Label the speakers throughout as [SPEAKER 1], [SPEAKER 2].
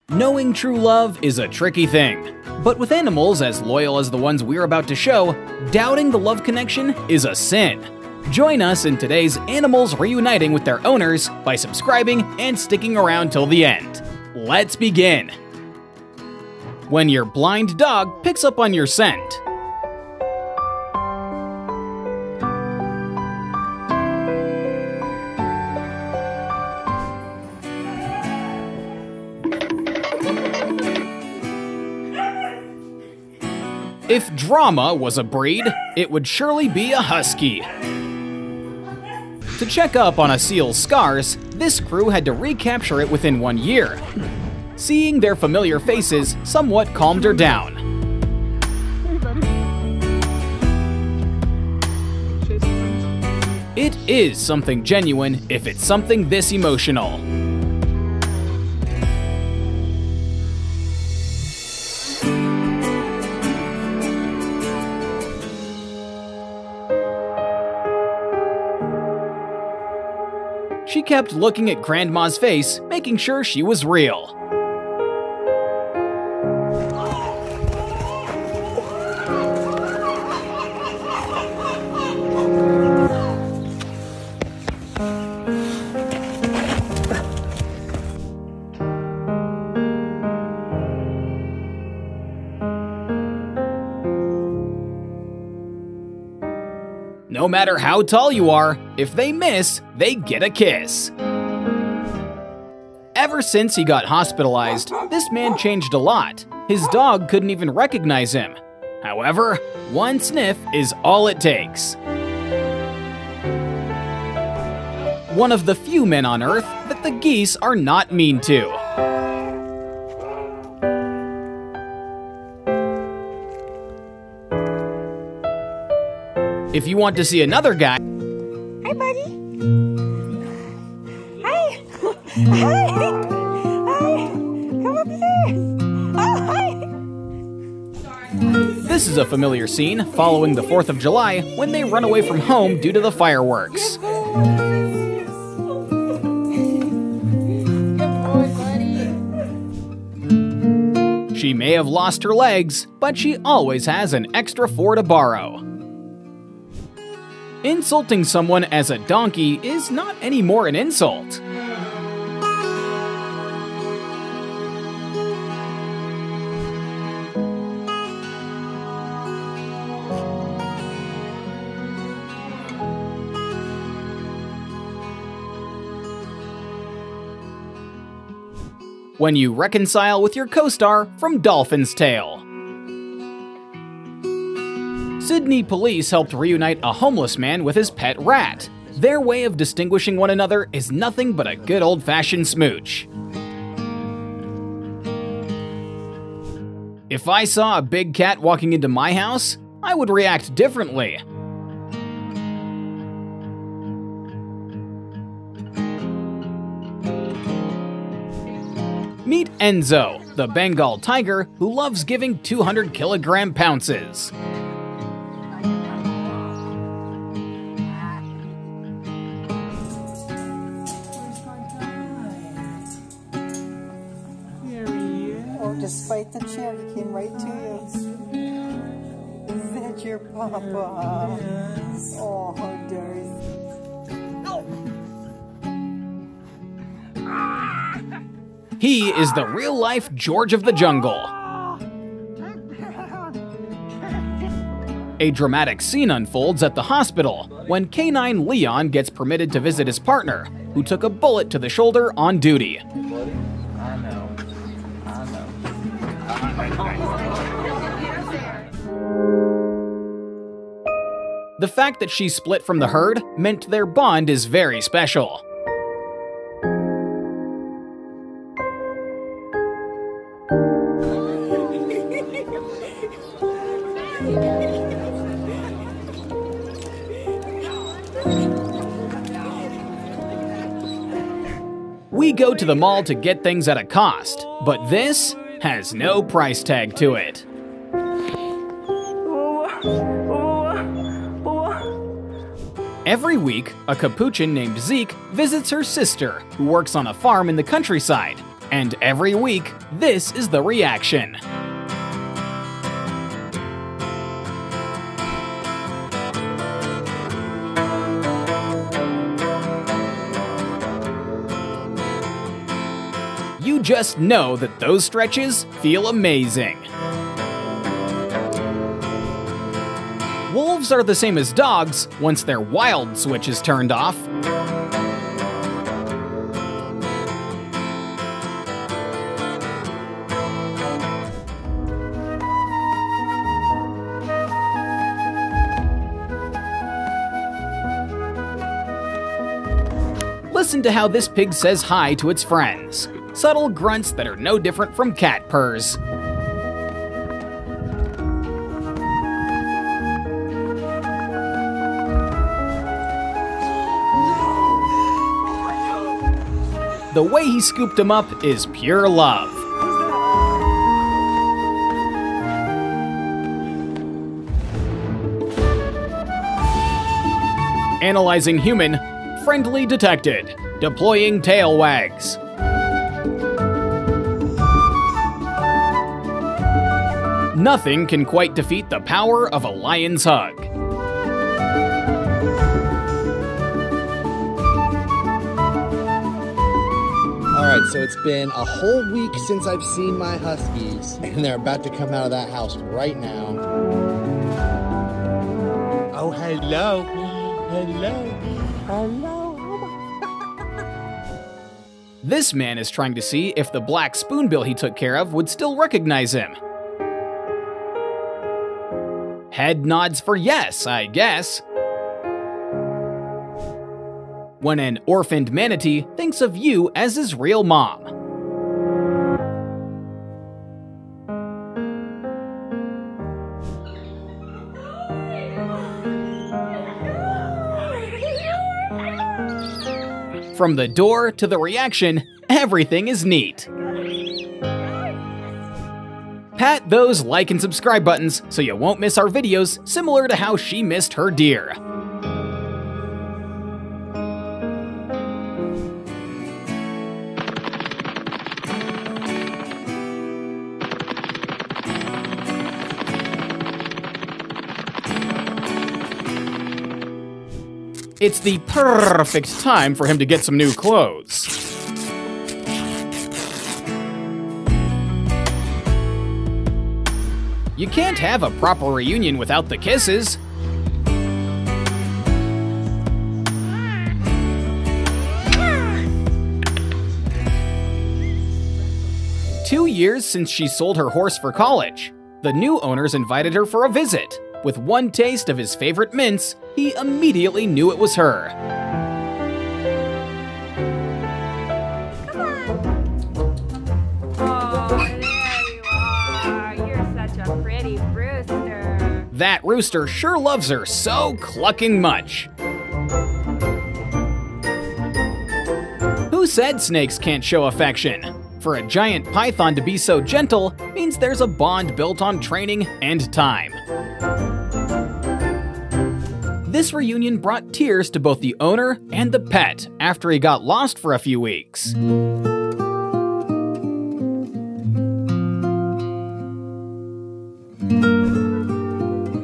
[SPEAKER 1] Knowing true love is a tricky thing, but with animals as loyal as the ones we're about to show, doubting the love connection is a sin. Join us in today's Animals Reuniting with Their Owners by subscribing and sticking around till the end. Let's begin! When your blind dog picks up on your scent. If drama was a breed, it would surely be a husky. To check up on a seal's scars, this crew had to recapture it within 1 year. Seeing their familiar faces somewhat calmed her down. It is something genuine if it's something this emotional. She kept looking at Grandma's face, making sure she was real. No matter how tall you are, if they miss, they get a kiss. Ever since he got hospitalized, this man changed a lot. His dog couldn't even recognize him. However, one sniff is all it takes. One of the few men on Earth that the geese are not mean to. If you want to see another guy...
[SPEAKER 2] Hi, buddy. Hi. Hi. Hi. Come up here. Oh, hi.
[SPEAKER 1] This is a familiar scene following the 4th of July when they run away from home due to the fireworks.
[SPEAKER 2] Good boy, buddy.
[SPEAKER 1] She may have lost her legs, but she always has an extra 4 to borrow. Insulting someone as a donkey is not any more an insult. When you reconcile with your co-star from Dolphin's Tale. Sydney police helped reunite a homeless man with his pet rat. Their way of distinguishing one another is nothing but a good old-fashioned smooch. If I saw a big cat walking into my house, I would react differently. Meet Enzo, the Bengal tiger who loves giving 200-kilogram pounces.
[SPEAKER 2] Despite the chair, he came right to you. Is that your papa? Yes. Oh, how dare you.
[SPEAKER 1] He is the real-life George of the Jungle. A dramatic scene unfolds at the hospital when Canine Leon gets permitted to visit his partner, who took a bullet to the shoulder on duty. The fact that she split from the herd meant their bond is very special. We go to the mall to get things at a cost, but this has no price tag to it. Every week, a capuchin named Zeke visits her sister, who works on a farm in the countryside, And every week, this is the reaction. You just know that those stretches feel amazing. Wolves are the same as dogs once their wild switch is turned off. Listen to how this pig says hi to its friends. Subtle grunts that are no different from cat purrs. The way he scooped him up is pure love. Analyzing human, friendly detected. Deploying tail wags. Nothing can quite defeat the power of a lion's hug.
[SPEAKER 3] Alright, so it's been a whole week since I've seen my huskies, and they're about to come out of that house right now. Oh, hello. Hello. Hello.
[SPEAKER 1] This man is trying to see if the black spoonbill he took care of would still recognize him. Head nods for yes, I guess. When an orphaned manatee thinks of you as his real mom. From the door to the reaction, everything is neat. Pat those like and subscribe buttons so you won't miss our videos, similar to how she missed her deer. It's the perfect time for him to get some new clothes. You can't have a proper reunion without the kisses. Two years since she sold her horse for college. The new owners invited her for a visit. With one taste of his favorite mints, he immediately knew it was her.
[SPEAKER 4] Come on. Oh, there you are. You're such a pretty rooster.
[SPEAKER 1] That rooster sure loves her so clucking much. Who said snakes can't show affection? For a giant python to be so gentle means there's a bond built on training and time. This reunion brought tears to both the owner and the pet after he got lost for a few weeks.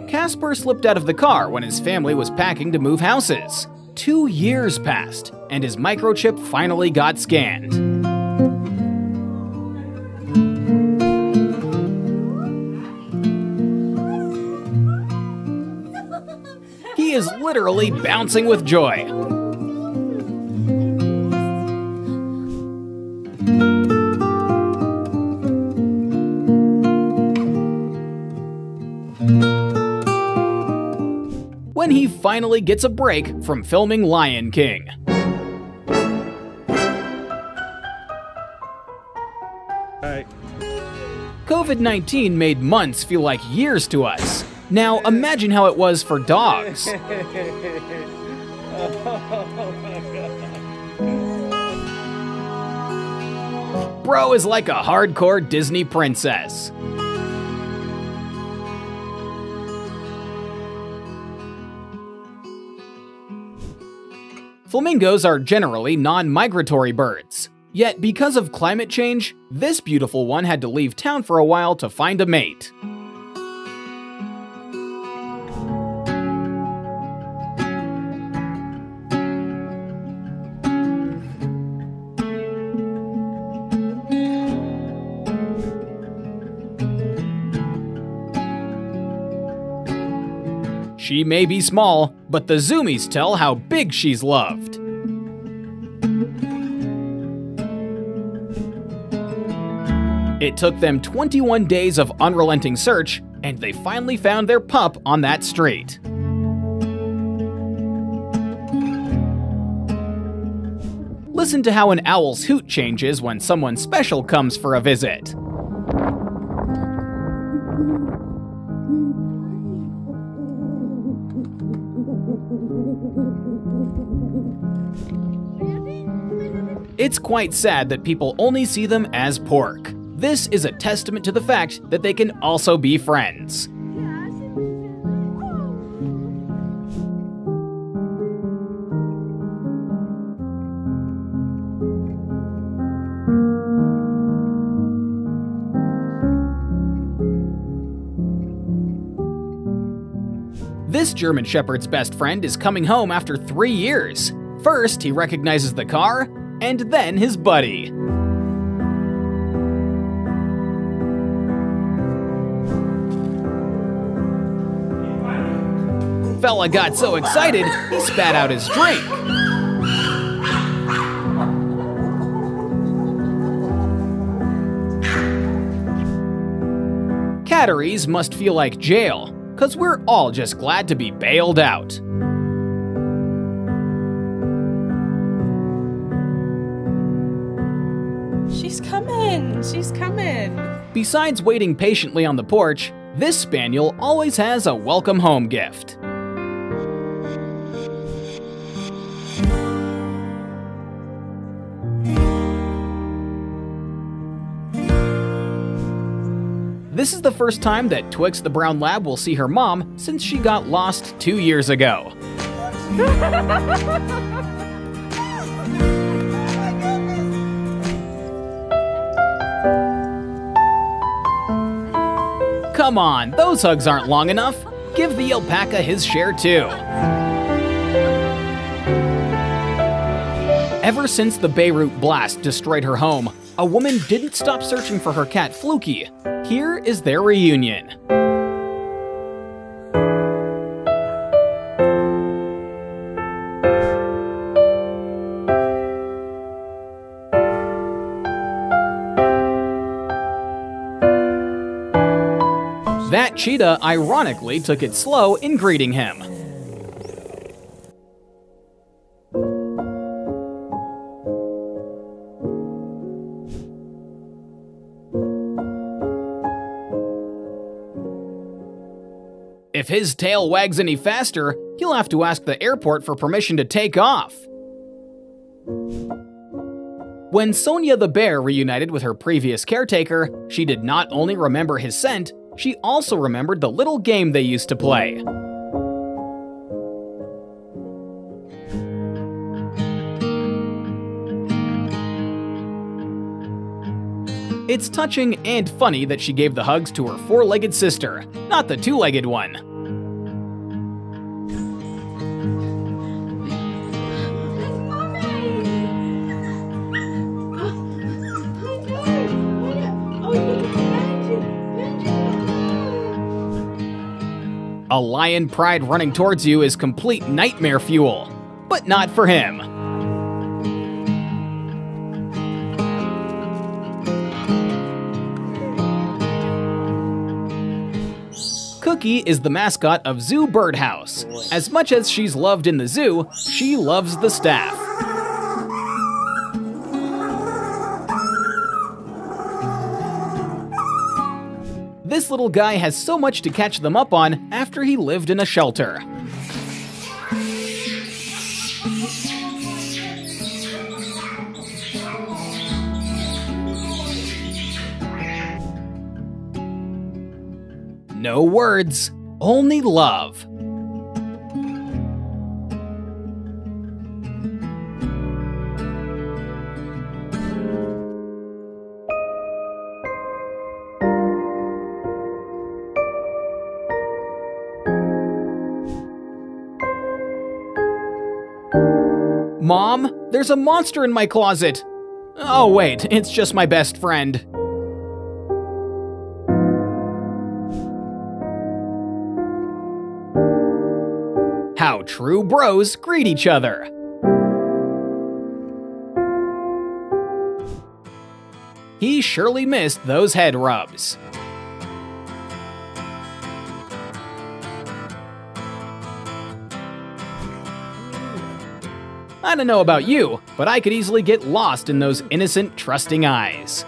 [SPEAKER 1] Casper slipped out of the car when his family was packing to move houses. 2 years passed, and his microchip finally got scanned. He is literally bouncing with joy. When he finally gets a break from filming Lion King. COVID-19 made months feel like years to us. Now imagine how it was for dogs. Bro is like a hardcore Disney princess. Flamingos are generally non-migratory birds. Yet because of climate change, this beautiful one had to leave town for a while to find a mate. She may be small, but the zoomies tell how big she's loved. It took them 21 days of unrelenting search, and they finally found their pup on that street. Listen to how an owl's hoot changes when someone special comes for a visit. It's quite sad that people only see them as pork. This is a testament to the fact that they can also be friends. This German Shepherd's best friend is coming home after 3 years. First, he recognizes the car, and then his buddy. Fella got so excited, he spat out his drink. Catteries must feel like jail, 'cause we're all just glad to be bailed out.
[SPEAKER 5] She's coming.
[SPEAKER 1] Besides waiting patiently on the porch, this spaniel always has a welcome home gift. This is the first time that Twix the brown lab will see her mom since she got lost 2 years ago. Come on, those hugs aren't long enough. Give the alpaca his share too. Ever since the Beirut blast destroyed her home, a woman didn't stop searching for her cat Fluky. Here is their reunion. That cheetah ironically took it slow in greeting him. If his tail wags any faster, he'll have to ask the airport for permission to take off. When Sonia the bear reunited with her previous caretaker, she did not only remember his scent, she also remembered the little game they used to play. It's touching and funny that she gave the hugs to her four-legged sister, not the two-legged one. A lion pride running towards you is complete nightmare fuel, but not for him. Cookie is the mascot of Zoo Birdhouse. As much as she's loved in the zoo, she loves the staff. This little guy has so much to catch them up on after he lived in a shelter. No words, only love. Mom, there's a monster in my closet. Oh wait, it's just my best friend. How true bros greet each other. He surely missed those head rubs. I don't know about you, but I could easily get lost in those innocent, trusting eyes.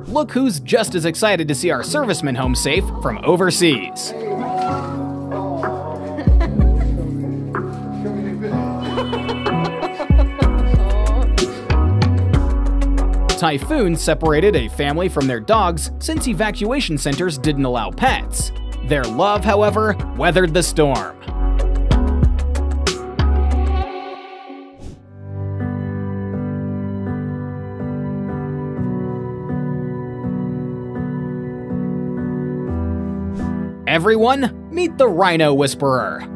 [SPEAKER 1] Look who's just as excited to see our servicemen home safe from overseas. Typhoon separated a family from their dogs since evacuation centers didn't allow pets. Their love, however, weathered the storm. Everyone, meet the Rhino Whisperer.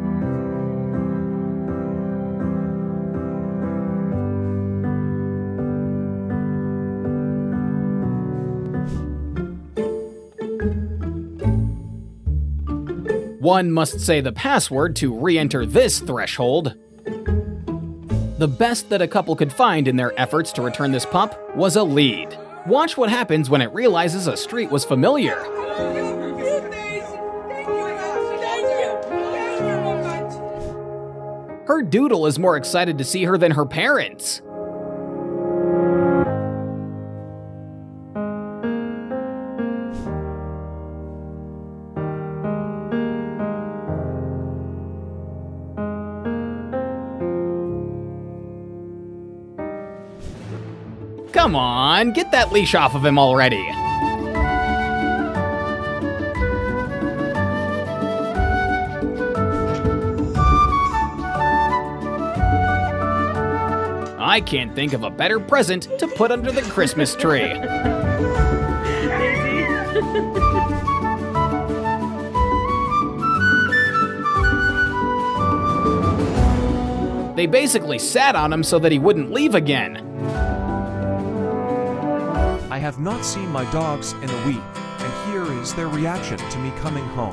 [SPEAKER 1] One must say the password to re-enter this threshold. The best that a couple could find in their efforts to return this pup was a lead. Watch what happens when it realizes a street was familiar. Her doodle is more excited to see her than her parents. Come on, get that leash off of him already. I can't think of a better present to put under the Christmas tree. They basically sat on him so that he wouldn't leave again.
[SPEAKER 6] I have not seen my dogs in a week, and here is their reaction to me coming home.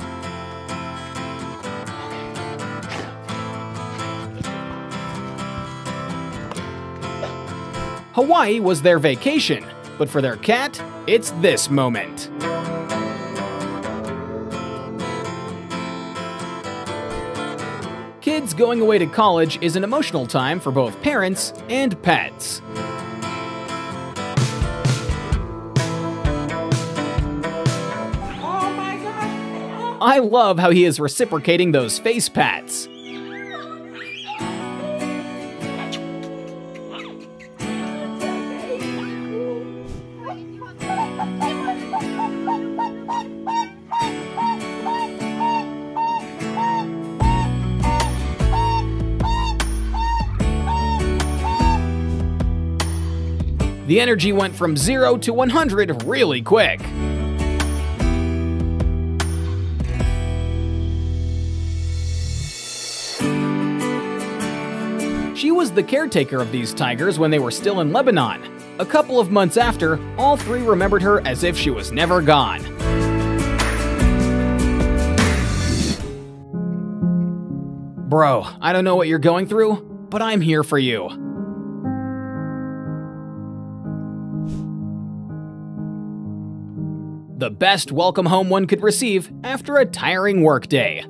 [SPEAKER 1] Hawaii was their vacation, but for their cat, it's this moment. Kids going away to college is an emotional time for both parents and pets. I love how he is reciprocating those face pats. The energy went from 0 to 100 really quick. She was the caretaker of these tigers when they were still in Lebanon. A couple of months after, all three remembered her as if she was never gone. Bro, I don't know what you're going through, but I'm here for you. The best welcome home one could receive after a tiring workday.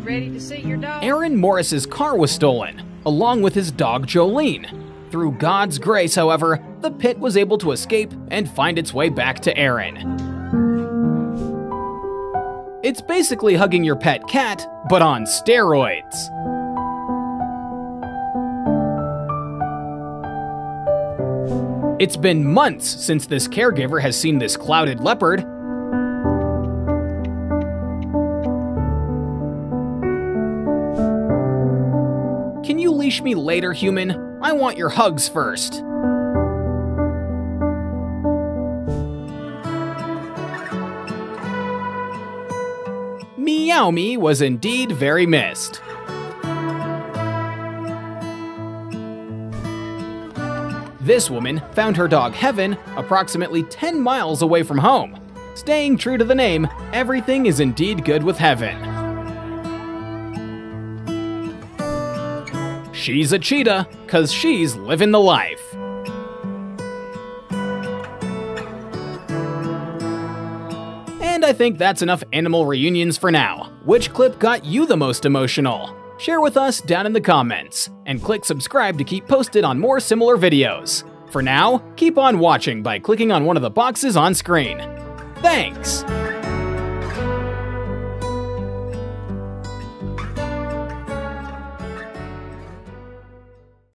[SPEAKER 5] Ready to see your dog?
[SPEAKER 1] Aaron Morris's car was stolen, along with his dog Jolene. Through God's grace, however, the pit was able to escape and find its way back to Aaron. It's basically hugging your pet cat, but on steroids. It's been months since this caregiver has seen this clouded leopard. Can you leash me later, human? I want your hugs first. Meow Me was indeed very missed. This woman found her dog Heaven approximately 10 miles away from home. Staying true to the name, everything is indeed good with Heaven. She's a cheetah, 'cause she's living the life. And I think that's enough animal reunions for now. Which clip got you the most emotional? Share with us down in the comments, and click subscribe to keep posted on more similar videos. For now, keep on watching by clicking on one of the boxes on screen. Thanks!